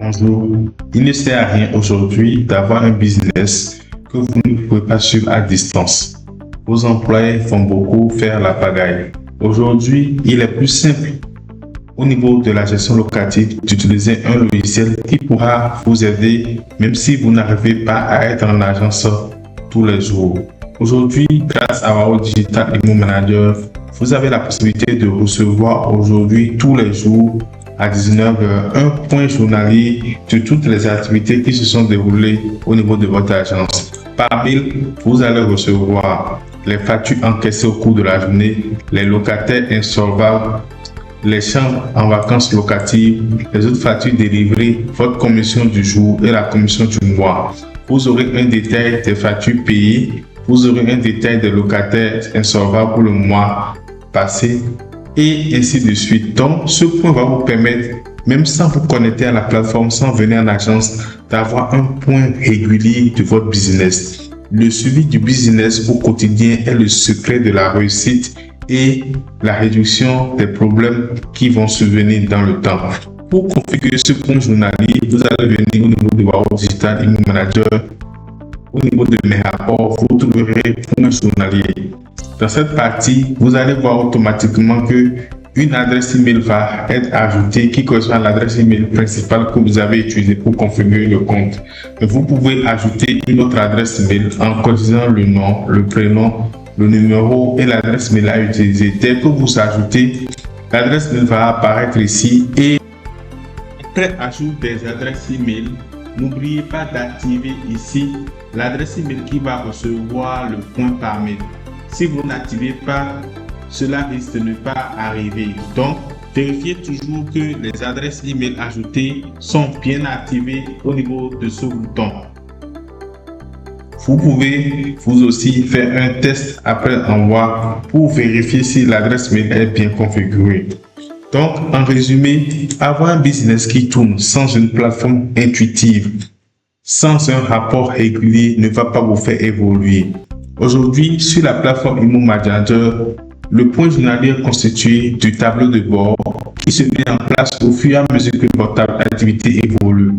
Bonjour, il ne sert à rien aujourd'hui d'avoir un business que vous ne pouvez pas suivre à distance. Vos employés font beaucoup faire la pagaille. Aujourd'hui, il est plus simple au niveau de la gestion locative d'utiliser un logiciel qui pourra vous aider même si vous n'arrivez pas à être en agence tous les jours. Aujourd'hui, grâce à Wao Digital Immo Manager, vous avez la possibilité de recevoir aujourd'hui tous les jours à 19h un point journalier sur toutes les activités qui se sont déroulées au niveau de votre agence. Par mail, vous allez recevoir les factures encaissées au cours de la journée, les locataires insolvables, les chambres en vacances locatives, les autres factures délivrées, votre commission du jour et la commission du mois. Vous aurez un détail des factures payées, vous aurez un détail des locataires insolvables pour le mois passé et ainsi de suite. Donc, ce point va vous permettre, même sans vous connecter à la plateforme, sans venir en agence, d'avoir un point régulier de votre business. Le suivi du business au quotidien est le secret de la réussite et la réduction des problèmes qui vont survenir dans le temps. Pour configurer ce point journalier, vous allez venir au niveau de Wao Digital Immo Manager. Au niveau de mes rapports, vous trouverez point journalier. Dans cette partie, vous allez voir automatiquement que une adresse email va être ajoutée qui correspond à l'adresse email principale que vous avez utilisée pour configurer le compte. Mais vous pouvez ajouter une autre adresse email en précisant le nom, le prénom, le numéro et l'adresse mail à utiliser. Dès que vous ajoutez, l'adresse mail va apparaître ici et après ajout des adresses email, n'oubliez pas d'activer ici l'adresse email qui va recevoir le point par mail. Si vous n'activez pas, cela risque de ne pas arriver. Donc, vérifiez toujours que les adresses email ajoutées sont bien activées au niveau de ce bouton. Vous pouvez vous aussi faire un test après envoi pour vérifier si l'adresse mail est bien configurée. Donc, en résumé, avoir un business qui tourne sans une plateforme intuitive, sans un rapport régulier ne va pas vous faire évoluer. Aujourd'hui, sur la plateforme Immo Manager, le point journalier est constitué du tableau de bord qui se met en place au fur et à mesure que votre activité évolue.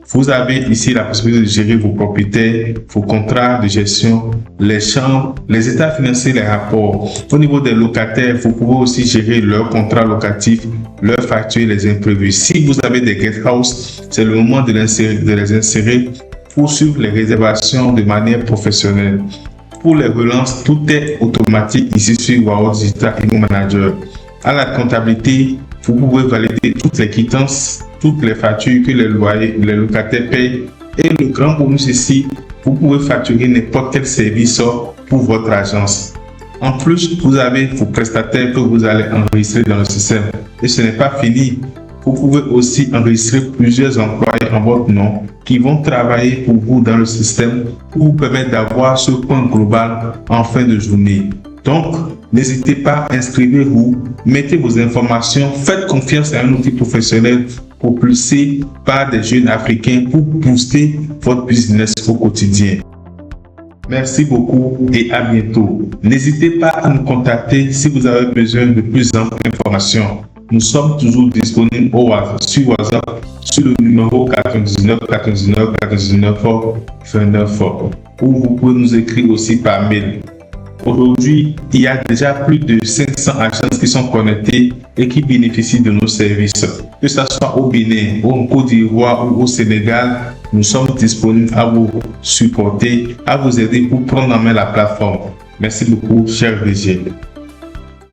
Vous avez ici la possibilité de gérer vos propriétaires, vos contrats de gestion, les chambres, les états financiers, les rapports. Au niveau des locataires, vous pouvez aussi gérer leurs contrats locatifs, leurs factures et les imprévus. Si vous avez des guest house, c'est le moment de les insérer pour suivre les réservations de manière professionnelle. Pour les relances, tout est automatique ici sur Wao Digital Immo Manager. À la comptabilité, vous pouvez valider toutes les quittances, toutes les factures que les locataires payent. Et le grand bonus ici, vous pouvez facturer n'importe quel service pour votre agence. En plus, vous avez vos prestataires que vous allez enregistrer dans le système. Et ce n'est pas fini. Vous pouvez aussi enregistrer plusieurs employés en votre nom qui vont travailler pour vous dans le système pour vous permettre d'avoir ce point global en fin de journée. Donc, n'hésitez pas, inscrivez-vous, mettez vos informations, faites confiance à un outil professionnel propulsé par des jeunes africains pour booster votre business au quotidien. Merci beaucoup et à bientôt. N'hésitez pas à nous contacter si vous avez besoin de plus d'informations. Nous sommes toujours disponibles sur WhatsApp sur le numéro 99 99 99 29 ou vous pouvez nous écrire aussi par mail. Aujourd'hui, il y a déjà plus de 500 agences qui sont connectées et qui bénéficient de nos services. Que ce soit au Bénin, en Côte d'Ivoire ou au Sénégal, nous sommes disponibles à vous supporter, à vous aider pour prendre en main la plateforme. Merci beaucoup, cher VG.